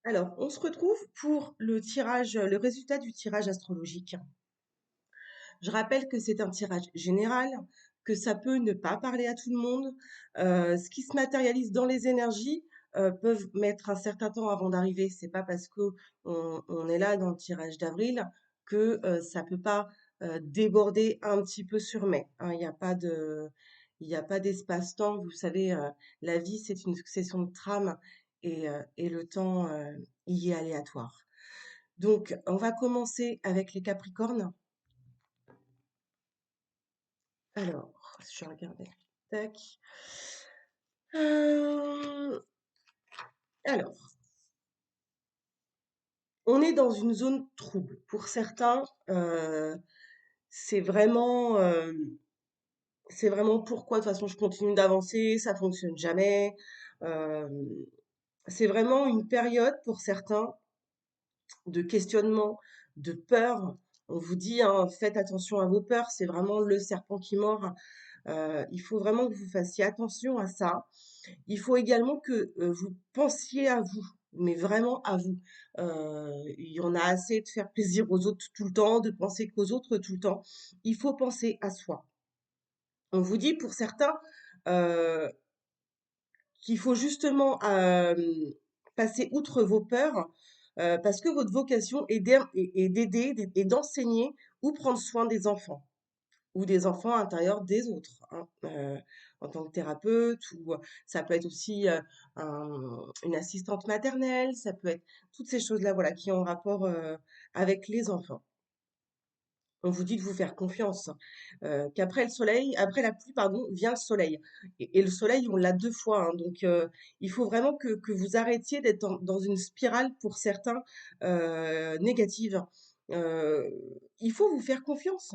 Alors, on se retrouve pour le résultat du tirage astrologique. Je rappelle que c'est un tirage général, que ça peut ne pas parler à tout le monde. Ce qui se matérialise dans les énergies peuvent mettre un certain temps avant d'arriver. C'est pas parce que on est là dans le tirage d'avril que ça peut pas déborder un petit peu sur mai, hein. Il n'y a pas d'espace-temps. Vous savez, la vie c'est une succession de trames et le temps y est aléatoire. Donc, on va commencer avec les Capricornes. Alors, je regardais. Tac. Euh, alors, on est dans une zone trouble. Pour certains, c'est vraiment, euh, c'est vraiment pourquoi de toute façon je continue d'avancer, ça fonctionne jamais. Euh, c'est vraiment une période pour certains de questionnement, de peur. On vous dit, hein, faites attention à vos peurs, c'est vraiment le serpent qui mord. Il faut vraiment que vous fassiez attention à ça. Il faut également que vous pensiez à vous, mais vraiment à vous. Il y en a assez de faire plaisir aux autres tout le temps, de penser qu'aux autres tout le temps. Il faut penser à soi. On vous dit pour certains euh, qu'il faut justement passer outre vos peurs parce que votre vocation est d'aider et d'enseigner ou prendre soin des enfants ou des enfants à l'intérieur des autres, hein, en tant que thérapeute, ou ça peut être aussi une assistante maternelle, ça peut être toutes ces choses-là, voilà, qui ont rapport avec les enfants. On vous dit de vous faire confiance, qu'après le soleil, après la pluie, pardon, vient le soleil. Et le soleil, on l'a deux fois, hein, donc il faut vraiment que vous arrêtiez d'être dans une spirale pour certains négative. Euh, il faut vous faire confiance.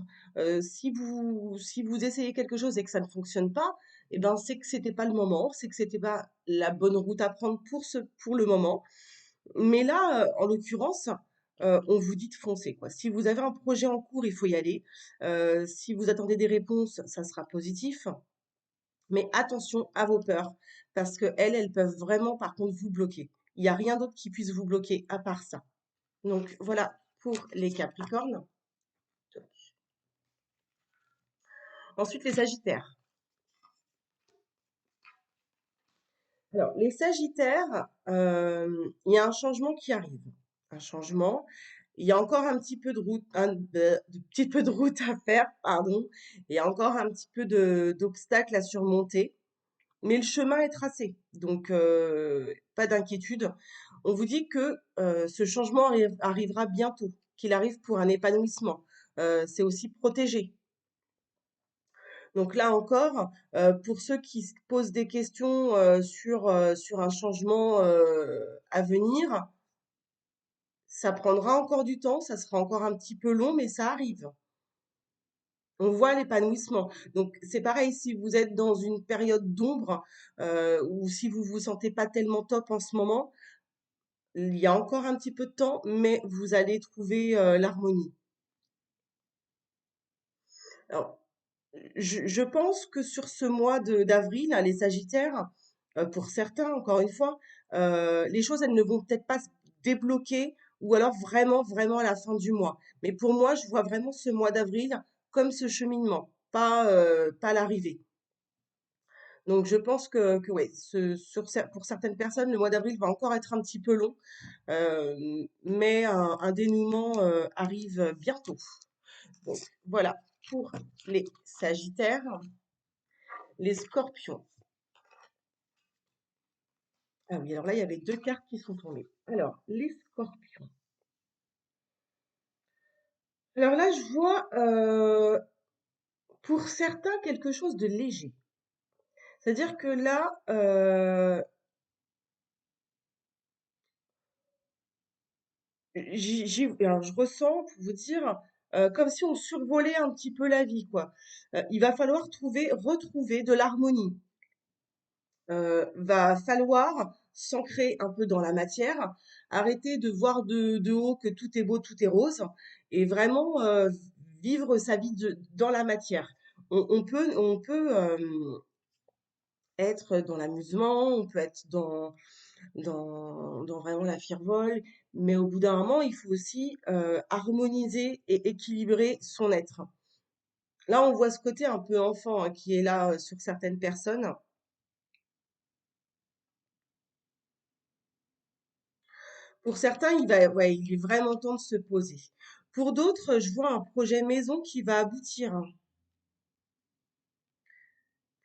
Si vous essayez quelque chose et que ça ne fonctionne pas, eh ben c'est que c'était pas le moment, c'est que c'était pas la bonne route à prendre pour le moment. Mais là, en l'occurrence, on vous dit de foncer, quoi. Si vous avez un projet en cours, il faut y aller. Si vous attendez des réponses, ça sera positif. Mais attention à vos peurs, parce que elles peuvent vraiment, par contre, vous bloquer. Il n'y a rien d'autre qui puisse vous bloquer à part ça. Donc voilà pour les Capricornes. Ensuite, les Sagittaires. Alors, les Sagittaires, il y a un changement qui arrive. Un changement. Il y a encore un petit peu de route, petit peu de route à faire, pardon. Il y a encore un petit peu d'obstacles à surmonter, mais le chemin est tracé. Donc, pas d'inquiétude. On vous dit que ce changement arrivera bientôt, qu'il arrive pour un épanouissement. C'est aussi protégé. Donc là encore, pour ceux qui se posent des questions sur un changement à venir, ça prendra encore du temps, ça sera encore un petit peu long, mais ça arrive. On voit l'épanouissement. Donc c'est pareil si vous êtes dans une période d'ombre ou si vous vous sentez pas tellement top en ce moment, il y a encore un petit peu de temps, mais vous allez trouver l'harmonie. Alors, je pense que sur ce mois d'avril, là, les Sagittaires, pour certains, encore une fois, les choses, elles ne vont peut-être pas se débloquer ou alors vraiment, vraiment à la fin du mois. Mais pour moi, je vois vraiment ce mois d'avril comme ce cheminement, pas l'arrivée. Donc, je pense que ouais, pour certaines personnes, le mois d'avril va encore être un petit peu long, mais un dénouement arrive bientôt. Donc, voilà pour les Sagittaires. Les Scorpions. Ah oui, alors là, il y avait deux cartes qui sont tombées. Alors, les Scorpions. Alors là, je vois pour certains quelque chose de léger. C'est-à-dire que là, alors je ressens, pour vous dire, comme si on survolait un petit peu la vie, quoi. Il va falloir retrouver de l'harmonie. Va falloir s'ancrer un peu dans la matière, arrêter de voir de haut que tout est beau, tout est rose, et vraiment vivre sa vie dans la matière. On peut être dans l'amusement, on peut être dans vraiment la firvole, mais au bout d'un moment, il faut aussi harmoniser et équilibrer son être. Là, on voit ce côté un peu enfant hein, qui est là sur certaines personnes. Pour certains, ouais, il est vraiment temps de se poser. Pour d'autres, je vois un projet maison qui va aboutir, hein.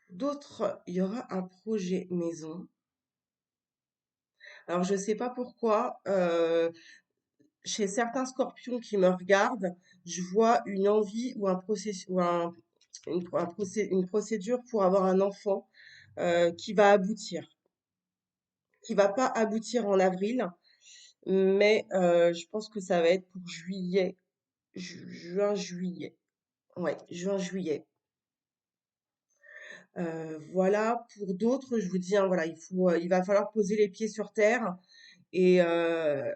D'autres, il y aura un projet maison. Alors, je ne sais pas pourquoi, chez certains scorpions qui me regardent, je vois une envie ou un processus, ou une procédure pour avoir un enfant qui va aboutir, qui va pas aboutir en avril, mais je pense que ça va être pour juillet, juin, juillet. Ouais, juin, juillet. Voilà, pour d'autres, je vous dis, hein, voilà, il va falloir poser les pieds sur terre et, euh,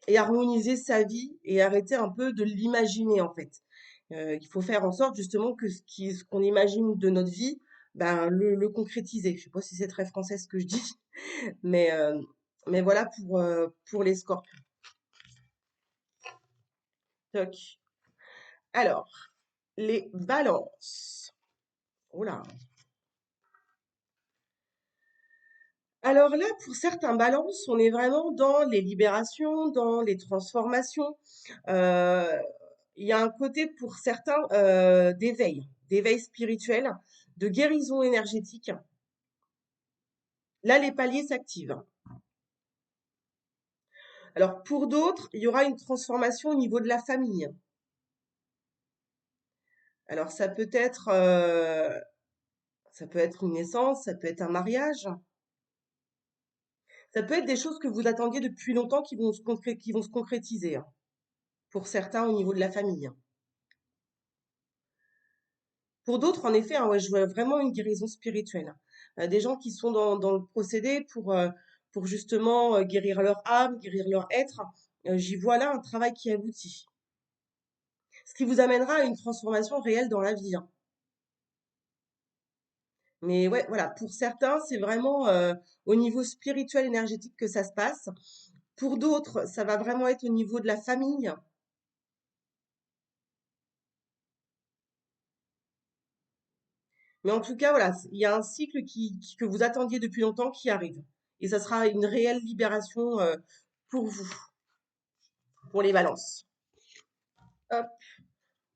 et harmoniser sa vie et arrêter un peu de l'imaginer en fait. Il faut faire en sorte justement que ce qu'on imagine de notre vie, ben, le concrétiser. Je sais pas si c'est très français ce que je dis, mais, euh, mais voilà pour les scorpions. Toc. Alors, les balances. Oula. Alors là, pour certains balances, on est vraiment dans les libérations, dans les transformations. Euh, il y a un côté pour certains d'éveil spirituel, de guérison énergétique. Là, les paliers s'activent. Alors pour d'autres, il y aura une transformation au niveau de la famille. Alors ça peut être une naissance, ça peut être un mariage, ça peut être des choses que vous attendiez depuis longtemps qui vont se concrétiser, hein, pour certains au niveau de la famille. Pour d'autres, en effet, hein, ouais, je vois vraiment une guérison spirituelle. Des gens qui sont dans le procédé pour justement guérir leur âme, guérir leur être. J'y vois là un travail qui aboutit. Ce qui vous amènera à une transformation réelle dans la vie, hein. Mais ouais, voilà, pour certains, c'est vraiment au niveau spirituel, énergétique que ça se passe. Pour d'autres, ça va vraiment être au niveau de la famille. Mais en tout cas, voilà, il y a un cycle que vous attendiez depuis longtemps qui arrive. Et ça sera une réelle libération pour vous, pour les balances. Hop,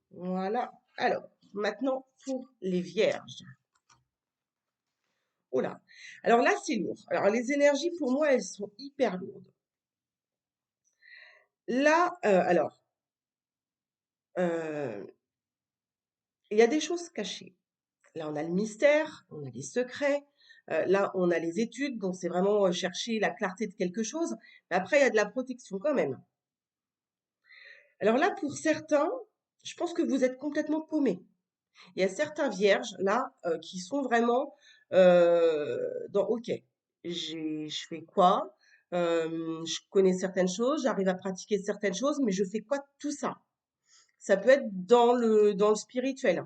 voilà. Alors, maintenant pour les vierges. Oh là. Alors là, c'est lourd. Alors, les énergies, pour moi, elles sont hyper lourdes. Là, euh, il y a des choses cachées. Là, on a le mystère, on a les secrets. Là, on a les études, donc c'est vraiment chercher la clarté de quelque chose. Mais après, il y a de la protection quand même. Alors là, pour certains, je pense que vous êtes complètement paumés. Il y a certains vierges là qui sont vraiment dans OK, je fais quoi? Je connais certaines choses, j'arrive à pratiquer certaines choses, mais je fais quoi de tout ça? Ça peut être dans le spirituel.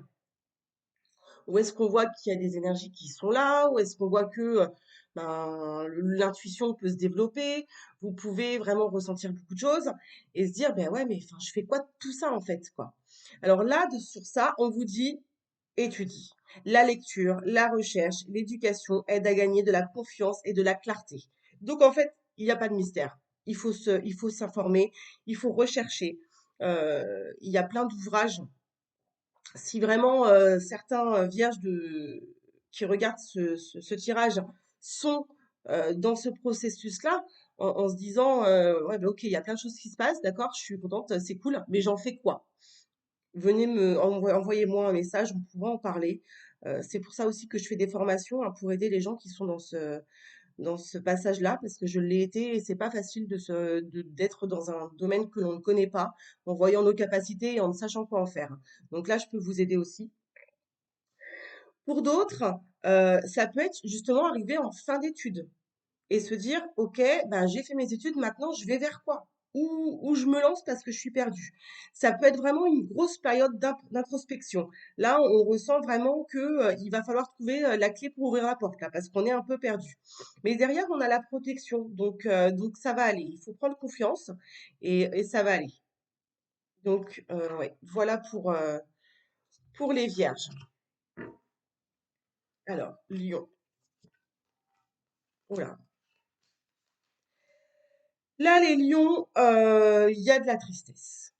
Où est-ce qu'on voit qu'il y a des énergies qui sont là? Où est-ce qu'on voit que ben, l'intuition peut se développer? Vous pouvez vraiment ressentir beaucoup de choses et se dire, ben ouais, mais enfin, je fais quoi de tout ça en fait, quoi. Alors là, sur ça, on vous dit, étudie. La lecture, la recherche, l'éducation aident à gagner de la confiance et de la clarté. Donc en fait, il n'y a pas de mystère. Il faut s'informer, il faut rechercher. Il y a plein d'ouvrages si vraiment certains vierges qui regardent ce tirage sont dans ce processus-là, en se disant ouais, bah, ok, il y a plein de choses qui se passent, d'accord, je suis contente, c'est cool, mais j'en fais quoi? Envoyez-moi un message, on pourra en parler. C'est pour ça aussi que je fais des formations hein, pour aider les gens qui sont dans ce passage-là, parce que je l'ai été et c'est pas facile d'être dans un domaine que l'on ne connaît pas, en voyant nos capacités et en ne sachant quoi en faire. Donc là, je peux vous aider aussi. Pour d'autres, ça peut être justement arriver en fin d'études et se dire, OK, ben, j'ai fait mes études, maintenant je vais vers quoi? ou je me lance parce que je suis perdue. Ça peut être vraiment une grosse période d'introspection. Là, on ressent vraiment que, il va falloir trouver la clé pour ouvrir la porte, là, parce qu'on est un peu perdu. Mais derrière, on a la protection, donc ça va aller. Il faut prendre confiance et ça va aller. Donc, ouais, voilà pour les vierges. Alors, lion. Oula. Là, les lions, il y a de la tristesse.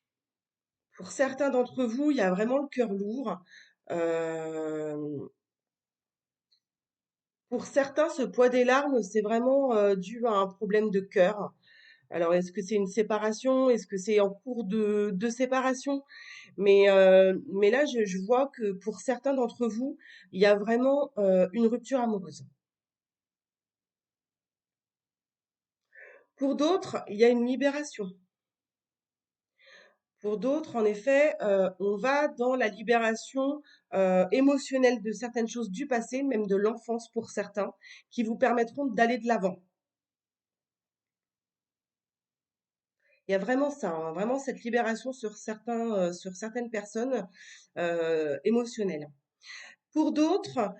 Pour certains d'entre vous, il y a vraiment le cœur lourd. Euh, pour certains, ce poids des larmes, c'est vraiment dû à un problème de cœur. Alors, est-ce que c'est une séparation? Est-ce que c'est en cours de séparation? Mais là, je vois que pour certains d'entre vous, il y a vraiment une rupture amoureuse. Pour d'autres, il y a une libération. Pour d'autres, en effet, on va dans la libération émotionnelle de certaines choses du passé, même de l'enfance pour certains, qui vous permettront d'aller de l'avant. Il y a vraiment ça, hein, vraiment cette libération sur certaines personnes émotionnelles. Pour d'autres,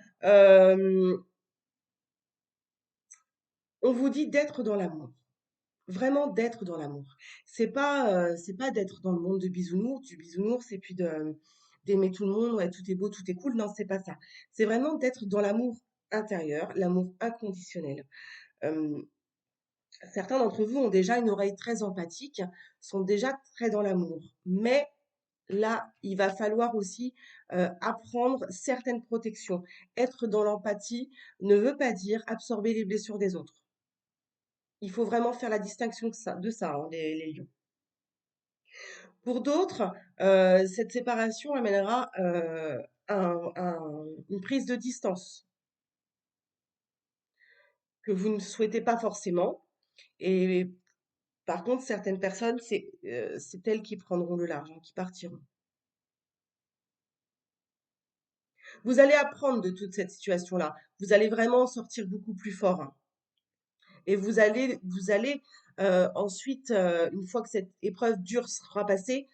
on vous dit d'être dans l'amour. Vraiment d'être dans l'amour. C'est pas d'être dans le monde de bisounours, du bisounours et puis d'aimer tout le monde, ouais, tout est beau, tout est cool. Non, c'est pas ça. C'est vraiment d'être dans l'amour intérieur, l'amour inconditionnel. Euh, Certains d'entre vous ont déjà une oreille très empathique, sont déjà très dans l'amour. Mais là, il va falloir aussi apprendre certaines protections. Être dans l'empathie ne veut pas dire absorber les blessures des autres. Il faut vraiment faire la distinction de ça, hein, les lions. Pour d'autres, cette séparation amènera une prise de distance que vous ne souhaitez pas forcément. Et par contre, certaines personnes, c'est elles qui prendront le large, hein, qui partiront. Vous allez apprendre de toute cette situation-là. Vous allez vraiment en sortir beaucoup plus fort, hein. Et vous allez ensuite, une fois que cette épreuve dure sera passée,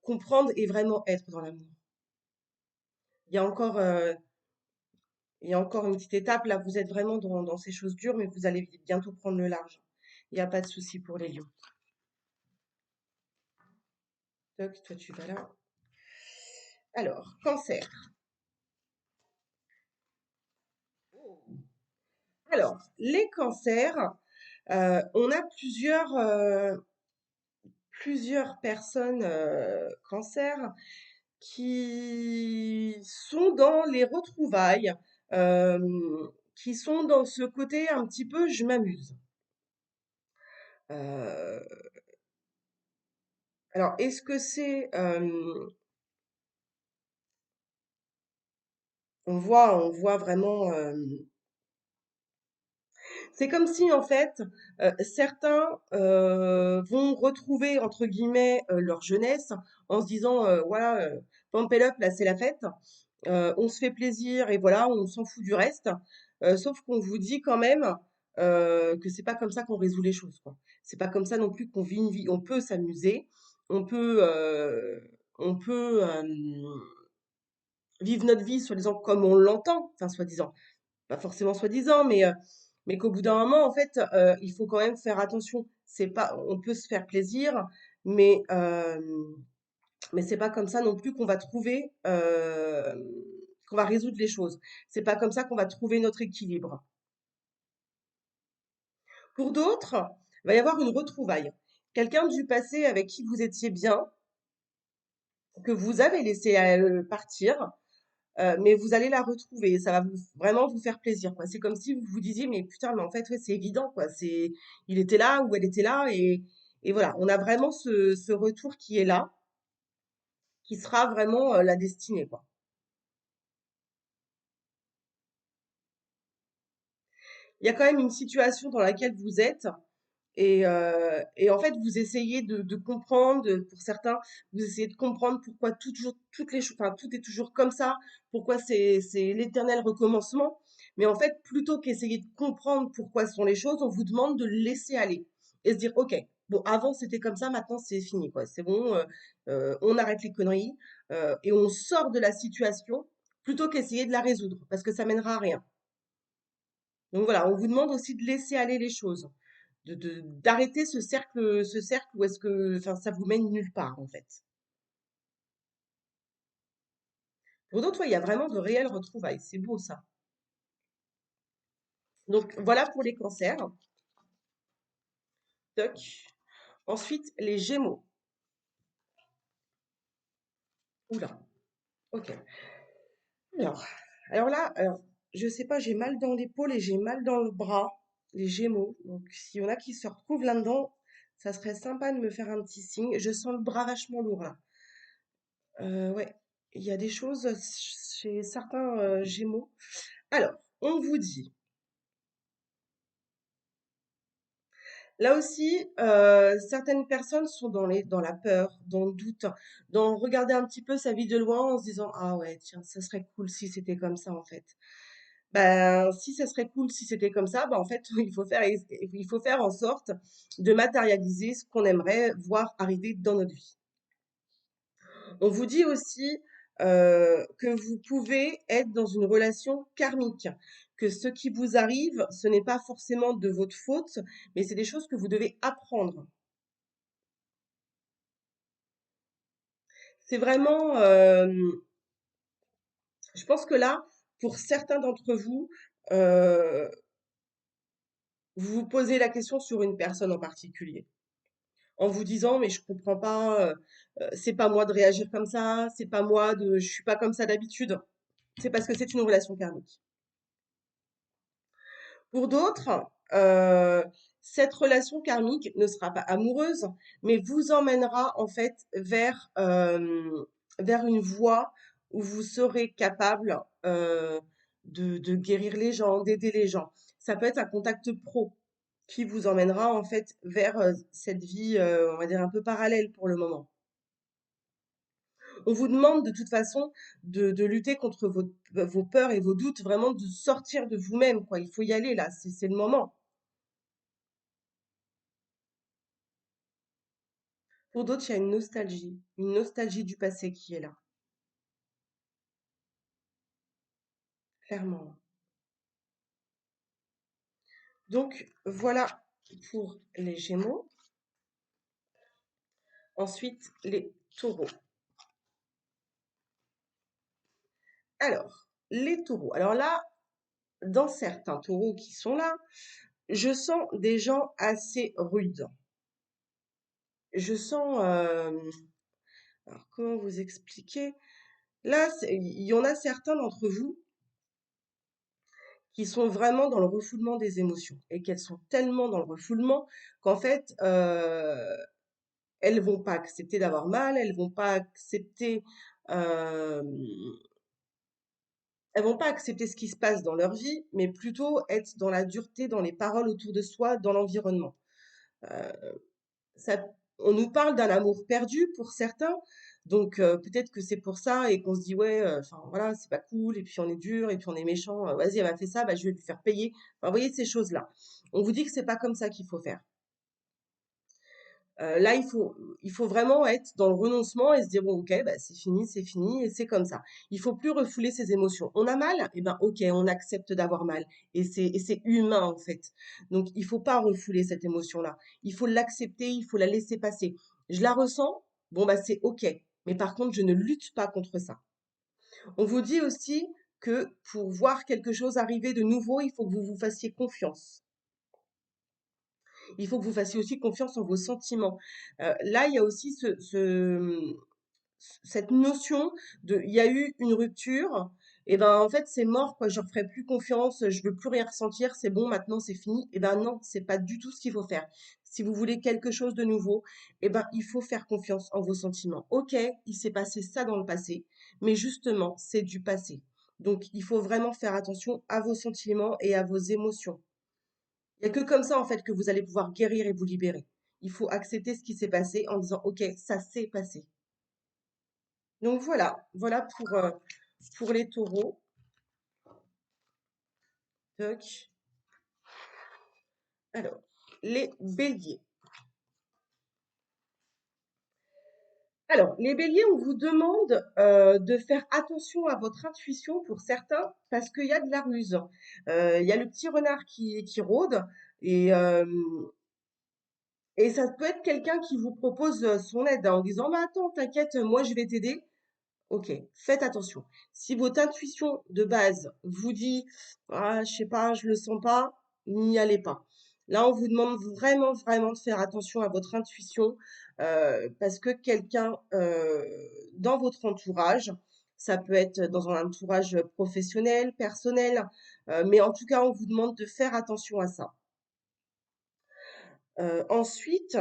comprendre et vraiment être dans l'amour. Il y a encore, il y a encore une petite étape. Là, vous êtes vraiment dans ces choses dures, mais vous allez bientôt prendre le large. Il n'y a pas de souci pour les lions. Toc, toi, tu vas là. Alors, cancer. Alors, les cancers, on a plusieurs personnes cancers qui sont dans les retrouvailles, euh, qui sont dans ce côté un petit peu je m'amuse. Euh, alors, est-ce que on voit vraiment, c'est comme si en fait certains vont retrouver entre guillemets leur jeunesse en se disant voilà, Pump It Up, là c'est la fête. On se fait plaisir et voilà, on s'en fout du reste. Sauf qu'on vous dit quand même que c'est pas comme ça qu'on résout les choses, quoi. C'est pas comme ça non plus qu'on vit une vie. On peut s'amuser, on peut, euh, on peut vivre notre vie soi-disant comme on l'entend, enfin soi-disant, pas forcément soi-disant, mais qu'au bout d'un moment, en fait, il faut quand même faire attention. C'est pas, on peut se faire plaisir, mais euh, mais c'est pas comme ça non plus qu'on va résoudre les choses. C'est pas comme ça qu'on va trouver notre équilibre. Pour d'autres, il va y avoir une retrouvaille. Quelqu'un du passé avec qui vous étiez bien, que vous avez laissé partir, mais vous allez la retrouver. Ça va vraiment vous faire plaisir, quoi. C'est comme si vous vous disiez, mais putain, mais en fait, ouais, c'est évident, quoi. Il était là ou elle était là, et voilà. On a vraiment ce retour qui est là, qui sera vraiment la destinée, quoi. Il y a quand même une situation dans laquelle vous êtes. Et en fait, vous essayez de comprendre, pour certains, vous essayez de comprendre pourquoi toutes les choses, enfin, tout est toujours comme ça, pourquoi c'est l'éternel recommencement. Mais en fait, plutôt qu'essayer de comprendre pourquoi sont les choses, on vous demande de le laisser aller et se dire, OK, Bon, avant c'était comme ça, maintenant c'est fini, quoi. C'est bon, on arrête les conneries, et on sort de la situation plutôt qu'essayer de la résoudre, parce que ça mènera à rien. Donc voilà, on vous demande aussi de laisser aller les choses, d'arrêter ce cercle où est-ce que, enfin, ça vous mène nulle part, en fait. Pour d'autres, ouais, il y a vraiment de réelles retrouvailles. C'est beau, ça. Donc voilà pour les cancers. Toc. Ensuite, les Gémeaux. Oula, ok. Alors, alors là, je sais pas, j'ai mal dans l'épaule et j'ai mal dans le bras, les Gémeaux. Donc, s'il y en a qui se retrouvent là-dedans, ça serait sympa de me faire un petit signe. Je sens le bras vachement lourd là. Ouais, il y a des choses chez certains Gémeaux. Alors, on vous dit, là aussi, certaines personnes sont dans la peur, dans le doute, dans regarder un petit peu sa vie de loin en se disant, ah ouais, tiens, ça serait cool si c'était comme ça en fait. Ben, si ça serait cool si c'était comme ça, ben en fait, il faut faire en sorte de matérialiser ce qu'on aimerait voir arriver dans notre vie. On vous dit aussi que vous pouvez être dans une relation karmique, que ce qui vous arrive, ce n'est pas forcément de votre faute, mais c'est des choses que vous devez apprendre. C'est vraiment, je pense que là, pour certains d'entre vous, euh, vous vous posez la question sur une personne en particulier, en vous disant, mais je comprends pas, c'est pas moi de réagir comme ça, c'est pas moi je suis pas comme ça d'habitude. C'est parce que c'est une relation karmique. Pour d'autres, cette relation karmique ne sera pas amoureuse, mais vous emmènera en fait vers une voie où vous serez capable de guérir les gens, d'aider les gens. Ça peut être un contact pro qui vous emmènera en fait vers cette vie, on va dire un peu parallèle pour le moment. On vous demande de toute façon de lutter contre vos peurs et vos doutes, vraiment de sortir de vous-même, quoi. Il faut y aller là, c'est le moment. Pour d'autres, il y a une nostalgie du passé qui est là, clairement. Donc voilà pour les Gémeaux. Ensuite, les Taureaux. Alors, les Taureaux. Alors là, dans certains Taureaux qui sont là, je sens des gens assez rudes. Je sens, alors comment vous expliquer? Là, il y en a certains d'entre vous qui sont vraiment dans le refoulement des émotions et qu'elles sont tellement dans le refoulement qu'en fait, elles vont pas accepter d'avoir mal, euh, elles vont pas accepter ce qui se passe dans leur vie, mais plutôt être dans la dureté, dans les paroles autour de soi, dans l'environnement. Euh, ça, on nous parle d'un amour perdu pour certains, donc peut-être que c'est pour ça et qu'on se dit ouais, enfin voilà, c'est pas cool, et puis on est dur, et puis on est méchant, vas-y, elle m'a fait ça, bah, je vais lui faire payer. Enfin, vous voyez ces choses-là. On vous dit que c'est pas comme ça qu'il faut faire. Là, il faut vraiment être dans le renoncement et se dire, bon, ok, bah, c'est fini, et c'est comme ça. Il faut plus refouler ses émotions. On a mal, eh ben, ok, on accepte d'avoir mal, et c'est humain en fait. Donc, il faut pas refouler cette émotion-là. Il faut l'accepter, il faut la laisser passer. Je la ressens, bon, bah, c'est ok. Mais par contre, je ne lutte pas contre ça. On vous dit aussi que pour voir quelque chose arriver de nouveau, il faut que vous vous fassiez confiance. Il faut que vous fassiez aussi confiance en vos sentiments. Là, il y a aussi cette notion de, il y a eu une rupture, et ben en fait c'est mort quoi, je ne ferai plus confiance, je veux plus rien ressentir, c'est bon, maintenant c'est fini. Et ben non, c'est pas du tout ce qu'il faut faire. Si vous voulez quelque chose de nouveau, et ben il faut faire confiance en vos sentiments. Ok, il s'est passé ça dans le passé, mais justement c'est du passé. Donc il faut vraiment faire attention à vos sentiments et à vos émotions. Il n'y a que comme ça, en fait, que vous allez pouvoir guérir et vous libérer. Il faut accepter ce qui s'est passé en disant, OK, ça s'est passé. Donc voilà pour les taureaux. Toc. Alors, les béliers. Alors, les béliers, on vous demande de faire attention à votre intuition pour certains parce qu'il y a de la ruse. Il y a le petit renard qui rôde et, euh, et ça peut être quelqu'un qui vous propose son aide en disant, bah attends, t'inquiète, moi je vais t'aider. Ok, faites attention. Si votre intuition de base vous dit, ah, je sais pas, je le sens pas, n'y allez pas. Là, on vous demande vraiment, vraiment de faire attention à votre intuition parce que quelqu'un dans votre entourage, ça peut être dans un entourage professionnel, personnel, mais en tout cas, on vous demande de faire attention à ça. Ensuite,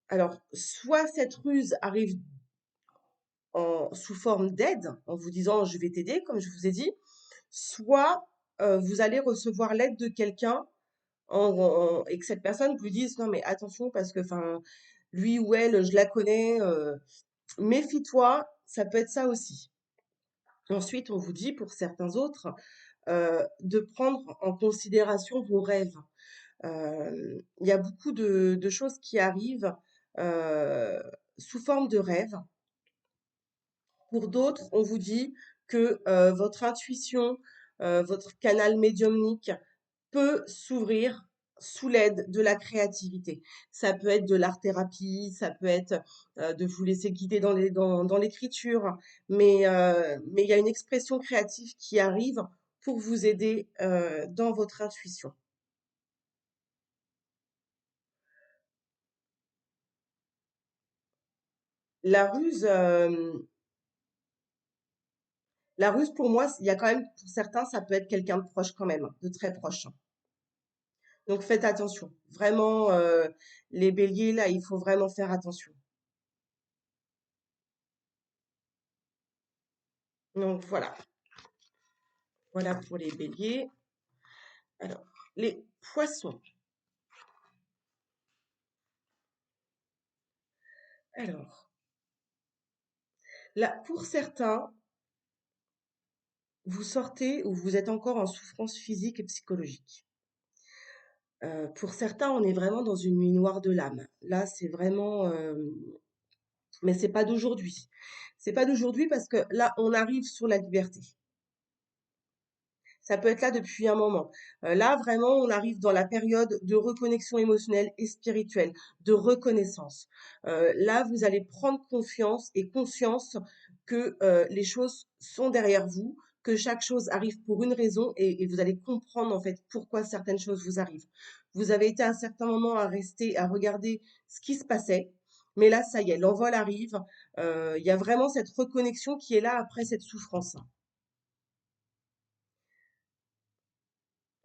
alors, soit cette ruse arrive sous forme d'aide, en vous disant je vais t'aider, comme je vous ai dit, soit vous allez recevoir l'aide de quelqu'un et que cette personne vous dise non mais attention parce que enfin lui ou elle je la connais, méfie-toi, ça peut être ça aussi. Ensuite, on vous dit pour certains autres de prendre en considération vos rêves. Il y a beaucoup de choses qui arrivent euh, sous forme de rêves. Pour d'autres, on vous dit que votre intuition, votre canal médiumnique peut s'ouvrir sous l'aide de la créativité. Ça peut être de l'art-thérapie, ça peut être de vous laisser guider dans l'écriture, mais il y a une expression créative qui arrive pour vous aider dans votre intuition. La ruse, la ruse pour moi, il y a quand même, pour certains, ça peut être quelqu'un de proche quand même, hein, de très proche. Donc faites attention. Vraiment, les béliers, là, il faut vraiment faire attention. Donc voilà, voilà pour les béliers. Alors, les poissons. Alors, là, pour certains, vous sortez ou vous êtes encore en souffrance physique et psychologique. Pour certains, on est vraiment dans une nuit noire de l'âme. Là, c'est vraiment, mais c'est pas d'aujourd'hui. C'est pas d'aujourd'hui parce que là, on arrive sur la liberté. Ça peut être là depuis un moment. Là, vraiment, on arrive dans la période de reconnexion émotionnelle et spirituelle, de reconnaissance. Là, vous allez prendre confiance et conscience que les choses sont derrière vous, que chaque chose arrive pour une raison et vous allez comprendre en fait pourquoi certaines choses vous arrivent. Vous avez été à un certain moment à rester, à regarder ce qui se passait. Mais là, ça y est, l'envol arrive. Il y a vraiment cette reconnexion qui est là après cette souffrance.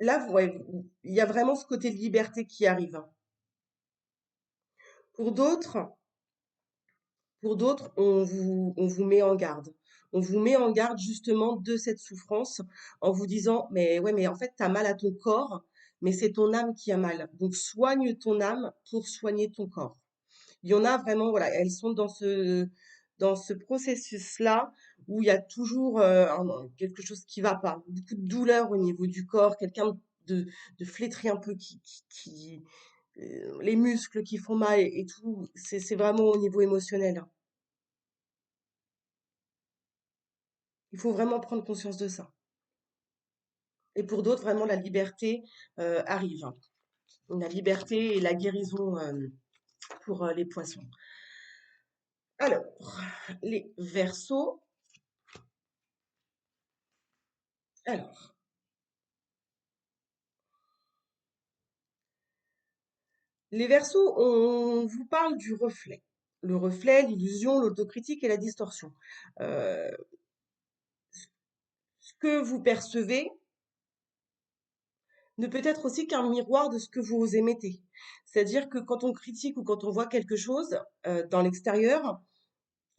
Là, ouais, il y a vraiment ce côté de liberté qui arrive, hein. Pour d'autres, on vous met en garde. On vous met en garde justement de cette souffrance en vous disant, mais ouais, mais en fait, tu as mal à ton corps, mais c'est ton âme qui a mal. Donc, soigne ton âme pour soigner ton corps. Il y en a vraiment, voilà, elles sont dans ce processus-là où il y a toujours quelque chose qui va pas, beaucoup de douleur au niveau du corps, quelqu'un de flétri un peu les muscles qui font mal et tout, c'est vraiment au niveau émotionnel, hein. Il faut vraiment prendre conscience de ça. Et pour d'autres, vraiment, la liberté arrive, hein. La liberté et la guérison pour les poissons. Alors, les Verseaux. Alors, les Verseaux, on vous parle du reflet. Le reflet, l'illusion, l'autocritique et la distorsion. Euh, ce que vous percevez ne peut être aussi qu'un miroir de ce que vous émettez. C'est-à-dire que quand on critique ou quand on voit quelque chose dans l'extérieur,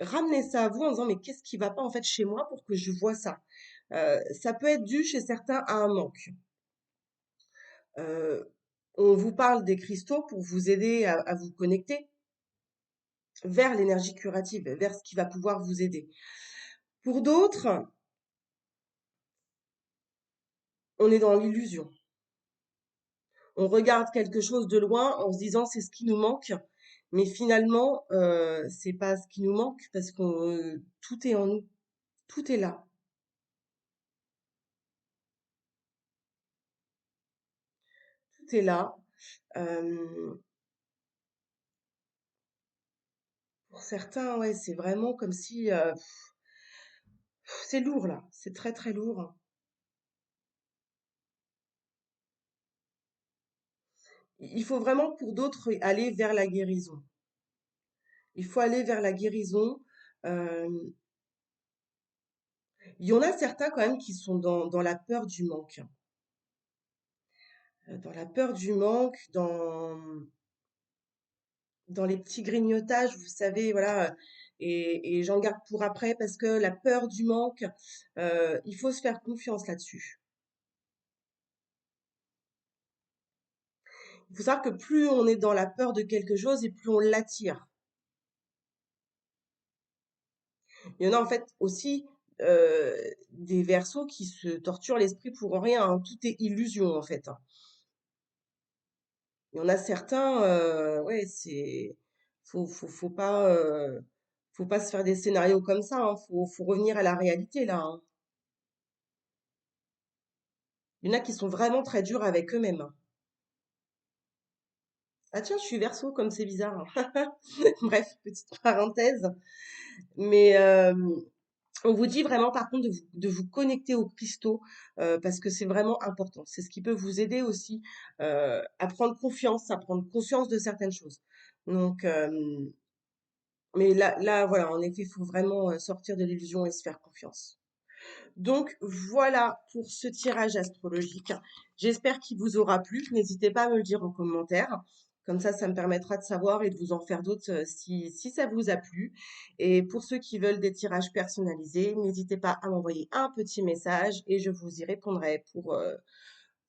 ramenez ça à vous en disant mais qu'est-ce qui va pas en fait chez moi pour que je vois ça. Ça peut être dû chez certains à un manque. Euh, on vous parle des cristaux pour vous aider à vous connecter vers l'énergie curative, vers ce qui va pouvoir vous aider. Pour d'autres, on est dans l'illusion. On regarde quelque chose de loin en se disant c'est ce qui nous manque, Mais finalement, c'est pas ce qui nous manque parce que tout est en nous, tout est là, tout est là. Euh, pour certains, ouais, c'est vraiment comme si c'est lourd là, c'est très très lourd. Il faut vraiment pour d'autres aller vers la guérison. Il faut aller vers la guérison. Euh, il y en a certains quand même qui sont dans la peur du manque. Dans la peur du manque, dans les petits grignotages, vous savez, voilà, et j'en garde pour après parce que la peur du manque, il faut se faire confiance là-dessus. Il faut savoir que plus on est dans la peur de quelque chose et plus on l'attire. Il y en a en fait aussi euh, des versos qui se torturent l'esprit pour rien, hein. Tout est illusion en fait, hein. Il y en a certains, ouais, faut pas se faire des scénarios comme ça, hein. Faut revenir à la réalité là, hein. Il y en a qui sont vraiment très durs avec eux-mêmes, hein. Ah tiens, je suis verso, comme c'est bizarre, hein. Bref, petite parenthèse. Mais on vous dit vraiment par contre de vous connecter aux cristaux parce que c'est vraiment important. C'est ce qui peut vous aider aussi à prendre confiance, à prendre conscience de certaines choses. Donc, mais là, voilà, en effet, il faut vraiment sortir de l'illusion et se faire confiance. Donc voilà pour ce tirage astrologique. J'espère qu'il vous aura plu. N'hésitez pas à me le dire en commentaire. Comme ça me permettra de savoir et de vous en faire d'autres si ça vous a plu. Et pour ceux qui veulent des tirages personnalisés, n'hésitez pas à m'envoyer un petit message et je vous y répondrai pour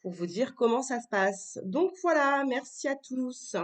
vous dire comment ça se passe. Donc voilà, merci à tous.